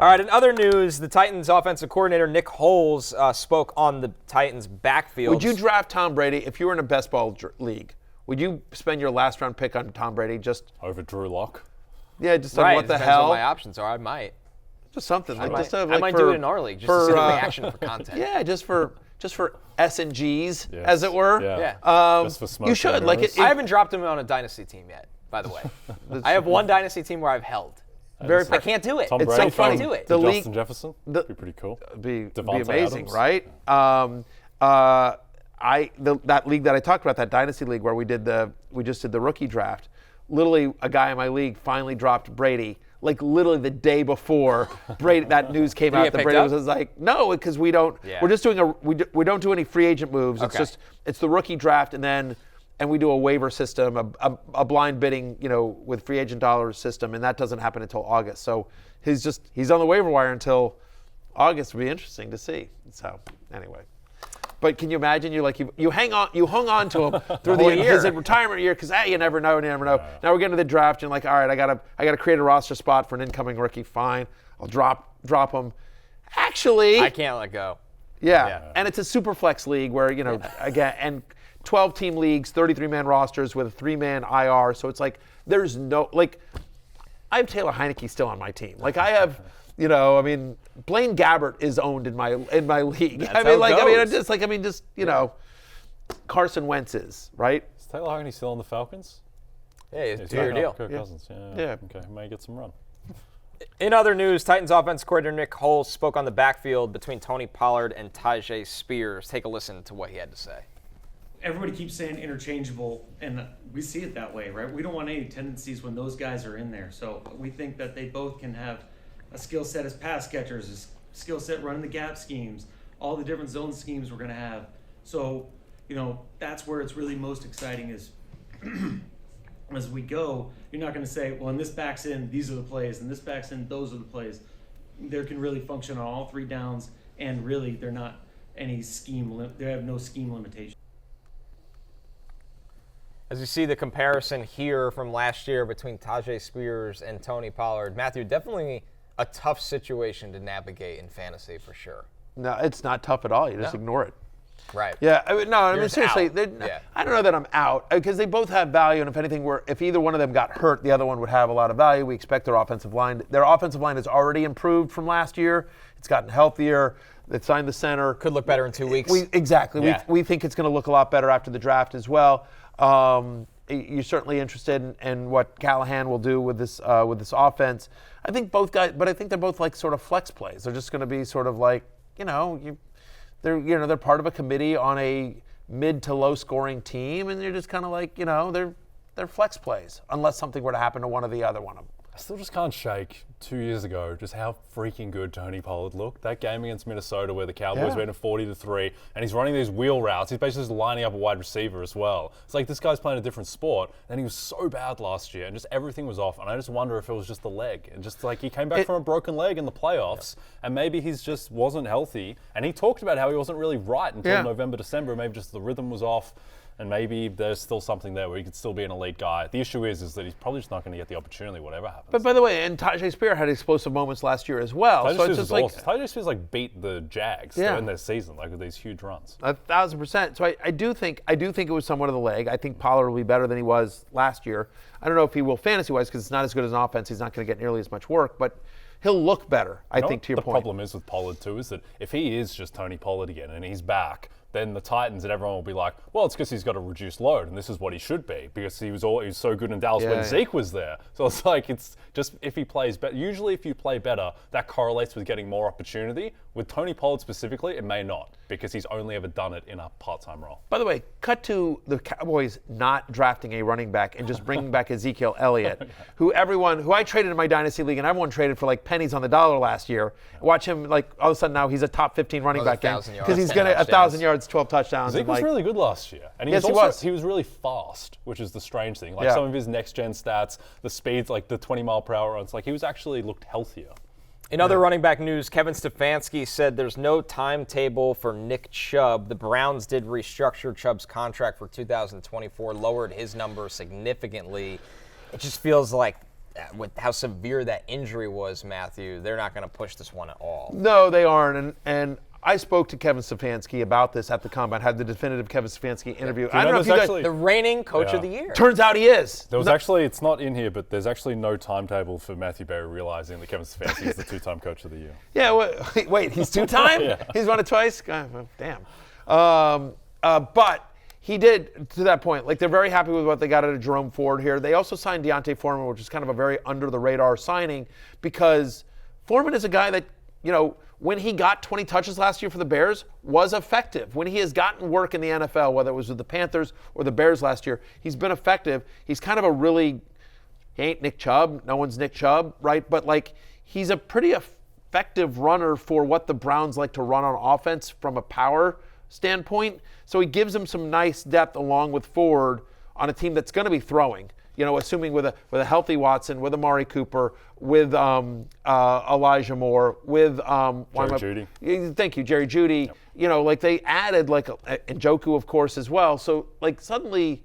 All right, in other news, the Titans offensive coordinator Nick Foles spoke on the Titans' backfield. Would you draft Tom Brady if you were in a best ball league? Would you spend your last round pick on Tom Brady just over Drew Lock? Yeah, just right, what the depends hell? What my options are. I might. Just something. I Like, might do it in our league just to see the reaction for content. Yeah, just for S and G's, as it were. Yeah. Just for smoke. You should. I haven't dropped him on a dynasty team yet, by the way. I have one dynasty team where I've held. I can't do it. Tom It's Brady so funny. Do it. The Justin Jefferson? That'd be pretty cool. Be DeVonta amazing, Adams. right? That league that I talked about, that dynasty league where we just did the rookie draft. Literally, a guy in my league finally dropped Brady. Like literally the day before Brady, that news came out that Brady was like, no, because we don't. Yeah. We're just doing we don't do any free agent moves. Okay. It's the rookie draft and we do a waiver system, a blind bidding, with free agent dollars system, and that doesn't happen until August. So he's on the waiver wire until August. Would be interesting to see. So anyway. But can you imagine? You hung on to him through his retirement year because you never know. Now we're getting to the draft and you're like, all right, I gotta create a roster spot for an incoming rookie. Fine, I'll drop him. Actually, I can't let go. Yeah, and it's a super flex league where again and 12-team leagues, 33-man rosters with a 3-man IR. So it's like there's no I have Taylor Heineke still on my team. Like I have. Blaine Gabbert is owned in my league. Carson Wentz is, right? Is Taylor Heineke still on the Falcons? Yeah, it's your deal. Kirk Cousins. Yeah. Okay, may get some run. In other news, Titans offense coordinator Nick Foles spoke on the backfield between Tony Pollard and Tyjae Spears. Take a listen to what he had to say. Everybody keeps saying interchangeable, and we see it that way, right? We don't want any tendencies when those guys are in there. So we think that they both can have a skill set as pass catchers, a skill set running the gap schemes, all the different zone schemes we're going to have. So, that's where it's really most exciting is as we go, you're not going to say, well, in this back's in, these are the plays, and this back's in, those are the plays. They can really function on all three downs, and really they're not any they have no scheme limitation. As you see the comparison here from last year between Tyjae Spears and Tony Pollard, Matthew, definitely a tough situation to navigate in fantasy for sure. No, it's not tough at all. You just ignore it. Right. Yeah. Seriously, I don't know that I'm out because they both have value, and if anything, if either one of them got hurt, the other one would have a lot of value. We expect their offensive line. Their offensive line has already improved from last year. It's gotten healthier. They signed the center. Could look better in 2 weeks. Exactly. Yeah. We think it's going to look a lot better after the draft as well. You're certainly interested in what Callahan will do with this offense. I think both guys, but I think they're both like sort of flex plays. They're just going to be sort of like they're part of a committee on a mid to low scoring team, and they're just kind of like they're flex plays unless something were to happen to one or the other one of them. I still just can't shake 2 years ago just how freaking good Tony Pollard looked. That game against Minnesota where the Cowboys beat him 40-3, and he's running these wheel routes. He's basically just lining up a wide receiver as well. It's like this guy's playing a different sport, and he was so bad last year, and just everything was off. And I just wonder if it was just the leg, and just like he came back from a broken leg in the playoffs, and maybe he's just wasn't healthy. And he talked about how he wasn't really right until November, December. Maybe just the rhythm was off. And maybe there's still something there where he could still be an elite guy. The issue is that he's probably just not going to get the opportunity, whatever happens. But by the way, and Tyjae Spears had explosive moments last year as well. Tyjae Spears beat the Jags in their season, with these huge runs. 1,000%. So I do think it was somewhat of the leg. I think Pollard will be better than he was last year. I don't know if he will fantasy-wise because it's not as good as an offense. He's not going to get nearly as much work, but he'll look better, I think, to your point. The problem is with Pollard, too, is that if he is just Tony Pollard again and he's back, then the Titans and everyone will be like, well, it's because he's got a reduced load, and this is what he should be because he was so good in Dallas when Zeke was there. So it's like it's just if he plays better. Usually, if you play better, that correlates with getting more opportunity. With Tony Pollard specifically, it may not because he's only ever done it in a part-time role. By the way, cut to the Cowboys not drafting a running back and just bringing back Ezekiel Elliott, who I traded in my dynasty league, and everyone traded for pennies on the dollar last year. Watch him all of a sudden now he's a top 15 running back because he's going to 1,000 yards. 12 touchdowns. Zeke was really good last year. And he was really fast, which is the strange thing. Some of his next-gen stats, the speeds, the 20-mile-per-hour runs, he was actually looked healthier. In other running back news, Kevin Stefanski said there's no timetable for Nick Chubb. The Browns did restructure Chubb's contract for 2024, lowered his number significantly. It just feels like with how severe that injury was, Matthew, they're not going to push this one at all. No, they aren't. And I spoke to Kevin Stefanski about this at the Combine, had the definitive Kevin Stefanski interview. I don't know if you guys... The reigning coach of the year. Turns out he is. There was actually, it's not in here, but there's actually no timetable for Matthew Berry realizing that Kevin Stefanski is the two-time coach of the year. Yeah, wait, he's two-time? Yeah. He's won it twice? God, damn. But he did, to that point, like they're very happy with what they got out of Jerome Ford here. They also signed Deontay Foreman, which is kind of a very under-the-radar signing because Foreman is a guy that, you know, when he got 20 touches last year for the Bears, was effective. When he has gotten work in the NFL, whether it was with the Panthers or the Bears last year, he's been effective. He's kind of a really, he ain't Nick Chubb. No one's Nick Chubb, right? But, like, he's a pretty effective runner for what the Browns like to run on offense from a power standpoint. So he gives them some nice depth along with Ford on a team that's going to be throwing. You know, assuming with a healthy Watson, with Amari Cooper, with Elijah Moore, with Jerry Jeudy. Thank you, Jerry Jeudy. Yep. You know, like they added like Njoku, of course, as well. So like suddenly,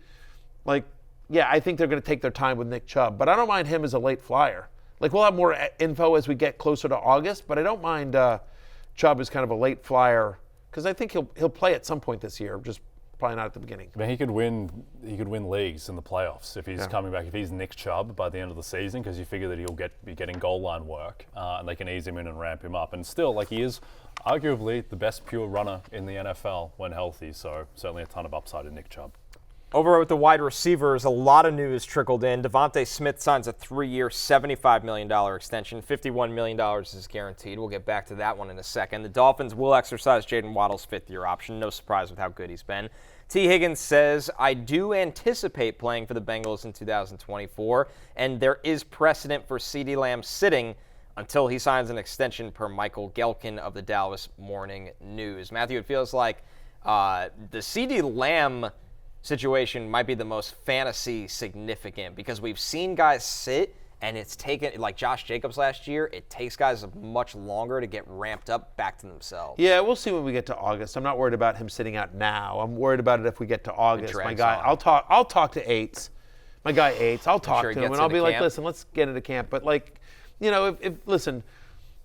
like yeah, I think they're going to take their time with Nick Chubb, but I don't mind him as a late flyer. Like we'll have more info as we get closer to August, but I don't mind Chubb as kind of a late flyer because I think he'll play at some point this year. Just probably not at the beginning. I mean, he could win leagues in the playoffs if he's coming back. If he's Nick Chubb by the end of the season, because you figure that he'll be getting goal line work, and they can ease him in and ramp him up. And still, like he is arguably the best pure runner in the NFL when healthy. So certainly a ton of upside in Nick Chubb. Over with the wide receivers, a lot of news trickled in. DeVonta Smith signs a 3-year, $75 million extension. $51 million is guaranteed. We'll get back to that one in a second. The Dolphins will exercise Jaden Waddle's 5th-year option. No surprise with how good he's been. T. Higgins says, I do anticipate playing for the Bengals in 2024, and there is precedent for CeeDee Lamb sitting until he signs an extension per Michael Gelkin of the Dallas Morning News. Matthew, it feels like the CeeDee Lamb situation might be the most fantasy significant because we've seen guys sit and it's taken, like Josh Jacobs last year, it takes guys much longer to get ramped up back to themselves. Yeah, we'll see when we get to August. I'm not worried about him sitting out now. I'm worried about it if we get to August. My guy, I'll talk to Aites. My guy Aites, I'll talk to him and I'll be like, listen, let's get into camp. But like, you know, if listen,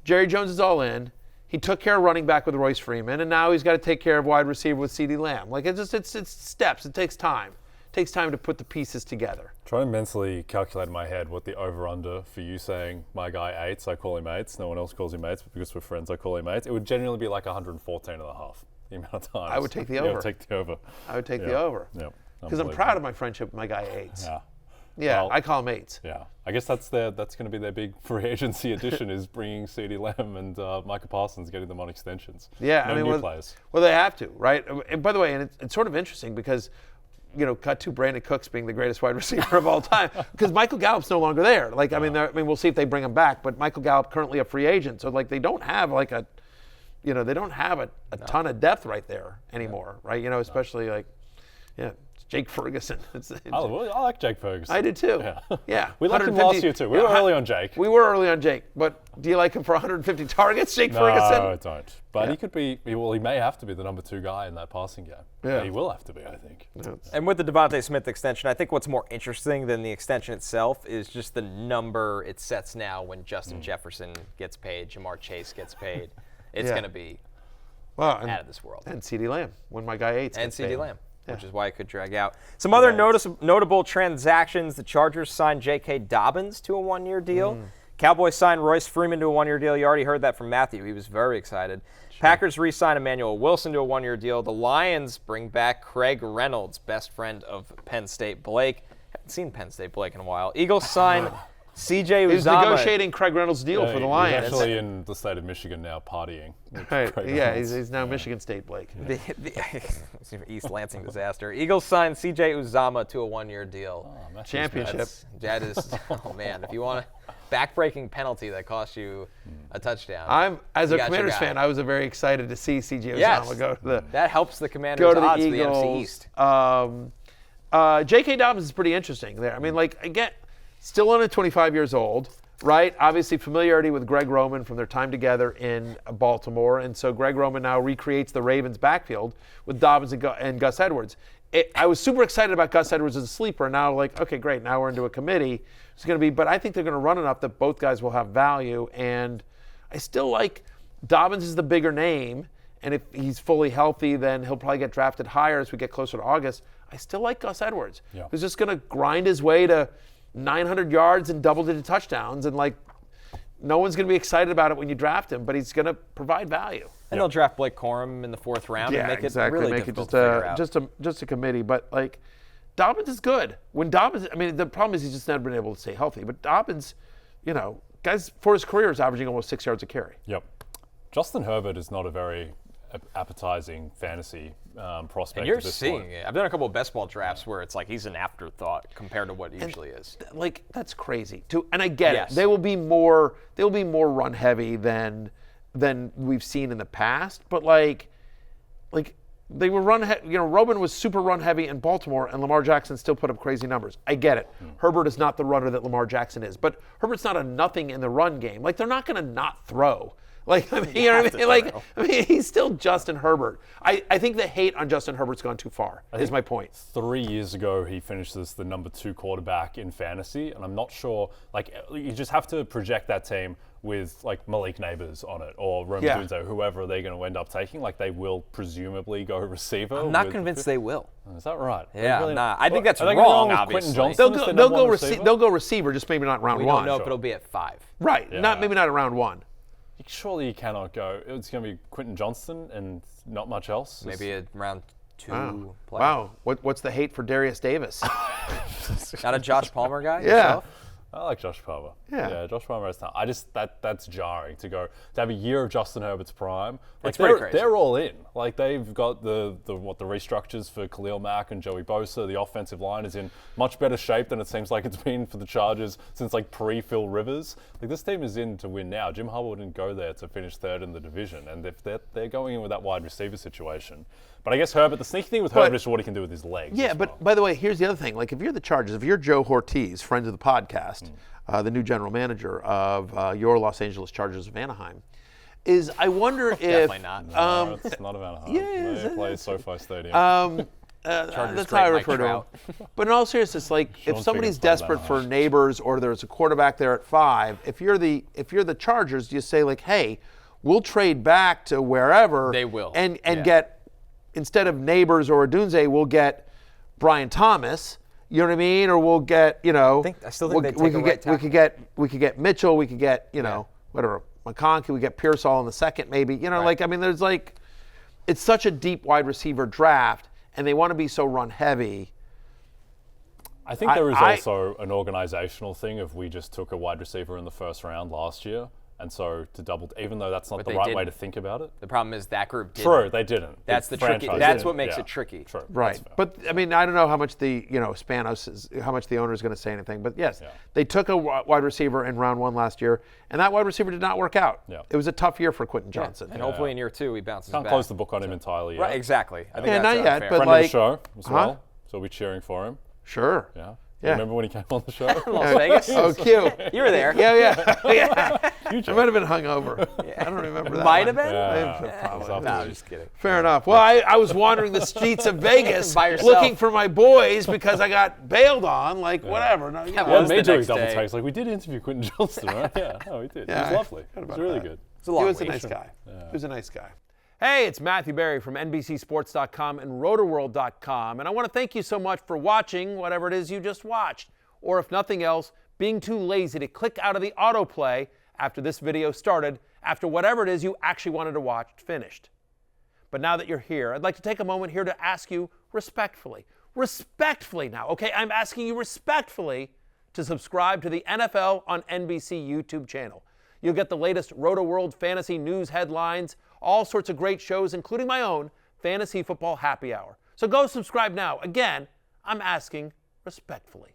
Jerry Jones is all in. He took care of running back with Royce Freeman, and now he's got to take care of wide receiver with CeeDee Lamb. Like it's steps. It takes time. It takes time to put the pieces together. Try and mentally calculate in my head what the over-under for you saying my guy Aites, I call him Aites. No one else calls him Aites, but because we're friends, I call him Aites. It would genuinely be like 114 and a half the amount of times. I would take the over. Yeah, take the over. I would take the over. Yeah. Because I'm proud of my friendship with my guy Aites. Yeah. Yeah, well, I call him Aites. Yeah, I guess that's going to be their big free agency addition is bringing CeeDee Lamb and Micah Parsons, getting them on extensions. Yeah, no I mean, new players. Well, they have to, right? And by the way, and it's sort of interesting because, you know, cut to Brandon Cooks being the greatest wide receiver of all time because Michael Gallup's no longer there. Like, I mean, we'll see if they bring him back, but Michael Gallup currently a free agent, so like they don't have like a ton of depth right there anymore, right? You know, especially like, yeah. Jake Ferguson. I like Jake Ferguson. I did too. Yeah. We liked him last year too. We were early on Jake. We were early on Jake, but do you like him for 150 targets, Jake Ferguson? No, I don't. But he could be, he may have to be the number 2 guy in that passing game. Yeah. He will have to be, I think. And with the DeVonta Smith extension, I think what's more interesting than the extension itself is just the number it sets now when Justin Jefferson gets paid, Jamar Chase gets paid. It's going to be out of this world. And CeeDee Lamb, when my guy Aites and gets paid. CeeDee Lamb. Which is why it could drag out. Some other notable transactions. The Chargers signed J.K. Dobbins to a 1-year deal. Cowboys signed Royce Freeman to a 1-year deal. You already heard that from Matthew. He was very excited. Sure. Packers re-signed Emmanuel Wilson to a 1-year deal. The Lions bring back Craig Reynolds, best friend of Penn State Blake. Haven't seen Penn State Blake in a while. Eagles signed C.J. Uzomah. He's negotiating Craig Reynolds' deal for the Lions. He's actually in the state of Michigan now partying. Right. Yeah, he's now Michigan State Blake. The East Lansing disaster. Eagles signed C.J. Uzomah to a 1-year deal. Oh, championship. That is, oh man, if you want a backbreaking penalty that costs you a touchdown. As a Commanders fan, I was very excited to see C.J. Uzomah go to the. That helps the Commanders' odds for the NFC East. J.K. Dobbins is pretty interesting there. I mean, like, again, still only 25 years old. right? Obviously, familiarity with Greg Roman from their time together in Baltimore. And so Greg Roman now recreates the Ravens backfield with Dobbins and Gus Edwards. I was super excited about Gus Edwards as a sleeper. Now, like, okay, great. Now we're into a committee. It's going to be, but I think they're going to run enough that both guys will have value. And I still like Dobbins is the bigger name. And if he's fully healthy, then he'll probably get drafted higher as we get closer to August. I still like Gus Edwards, who's just going to grind his way to 900 yards and double-digit touchdowns. And, like, no one's going to be excited about it when you draft him, but he's going to provide value. And they'll draft Blake Corum in the 4th round and make it really make difficult it to figure out. just a committee. But, like, Dobbins is good. When Dobbins, I mean, the problem is he's just never been able to stay healthy. But Dobbins, you know, guys, for his career is averaging almost 6 yards a carry. Yep. Justin Herbert is not a very appetizing fantasy prospect. And you're at this seeing point. it. I've done a couple of best ball drafts where it's like he's an afterthought compared to what he usually is. Like, that's crazy. And I get Yes. it. They will be more run heavy than we've seen in the past. But like they were Roman was super run heavy in Baltimore, and Lamar Jackson still put up crazy numbers. I get it. Herbert is not the runner that Lamar Jackson is, but Herbert's not a nothing in the run game. Like, they're not going to not throw. Like, I mean, you know what I mean? Like, I mean, he's still Justin Herbert. I think the hate on Justin Herbert's gone too far, is my point. 3 years ago, he finished as the number 2 quarterback in fantasy, and I'm not sure, like, you just have to project that team with, like, Malik Neighbors on it, or Rome Odunze, whoever they're going to end up taking. Like, they will presumably go receiver. I'm not convinced they will. Is that right? Yeah, really, I think that's are they wrong, going with obviously. Quentin Johnston? They'll go receiver, just maybe not round We one. don't know if it'll be at 5. Right, maybe not at round one. Surely you cannot go. It's going to be Quentin Johnston and not much else. Maybe at round 2. Wow. What's the hate for Darius Davis? Not a Josh Palmer guy? Yeah. Yourself? I like Josh Palmer. Yeah. Josh Palmer has talent. I just that's jarring to have a year of Justin Herbert's prime. Like, It's pretty crazy. They're all in. Like, they've got the restructures for Khalil Mack and Joey Bosa. The offensive line is in much better shape than it seems like it's been for the Chargers since, like, pre-Phil Rivers. Like, this team is in to win now. Jim Harbaugh didn't go there to finish 3rd in the division, and if they're going in with that wide receiver situation. But I guess Herbert, the sneaky thing with Herbert is what he can do with his legs. Yeah, as but well. by the way, here's the other thing. Like, if you're the Chargers, if you're Joe Ortiz, friend of the podcast, the new general manager of your Los Angeles Chargers of Anaheim, I wonder if... Definitely not. No, it's not about Anaheim. yeah, They play SoFi Stadium. that's how I great refer to him. Mike But in all seriousness, like, if Sean somebody's Figgins plays desperate for Anaheim. neighbors or there's a quarterback there at 5, if you're the Chargers, you say, like, hey, we'll trade back to wherever. They will. And get, instead of neighbors or Odunze, we'll get Brian Thomas. You know what I mean? Or we'll get, I still think they'd take a right tackle. we could get Mitchell, we could get, whatever, McConkey, we get Pearsall in the 2nd maybe. Like, I mean, there's like, it's such a deep wide receiver draft, and they want to be so run heavy. I think there is also an organizational thing of we just took a wide receiver in the 1st round last year. And so to double, even though that's not But the they right didn't. way to think about it. The problem is that group didn't. True, they didn't. That's the tricky. franchise That's didn't. what makes Yeah. it tricky. True. Right. That's fair. But, I mean, I don't know how much the, how much the owner is going to say anything. But, yes, they took a wide receiver in round 1 last year, and that wide receiver did not work out. Yeah. It was a tough year for Quentin Johnson. And hopefully in year 2 he bounces Can't back. close the book on him entirely yet. Right, exactly. I think Yeah, that's not yet, fair. but Friend like- of the show as well, so we'll be cheering for him. Sure. Yeah. Yeah. Remember when he came on the show? Las Vegas. Oh, cute. You were there. Yeah. Huge. I might have been hungover. I don't remember that. Might one. have been. Yeah. Probably. Exactly. No, I'm just kidding. Fair enough. Well, I was wandering the streets of Vegas By yourself. looking for my boys because I got bailed on. Like, whatever. No, Yeah, Yeah, was me the doing next double day. takes. Like, we did interview Quentin Johnston, right? Yeah, no, we did. Yeah, It was lovely. I It was forgot really about good. It's a long He was a week. nice guy. He was a nice guy. Hey, it's Matthew Berry from NBCSports.com and RotorWorld.com, and I want to thank you so much for watching whatever it is you just watched, or if nothing else, being too lazy to click out of the autoplay after this video started, after whatever it is you actually wanted to watch finished. But now that you're here, I'd like to take a moment here to ask you respectfully now, okay? I'm asking you respectfully to subscribe to the NFL on NBC YouTube channel. You'll get the latest RotoWorld fantasy news headlines, all sorts of great shows, including my own Fantasy Football Happy Hour. So go subscribe now. Again, I'm asking respectfully.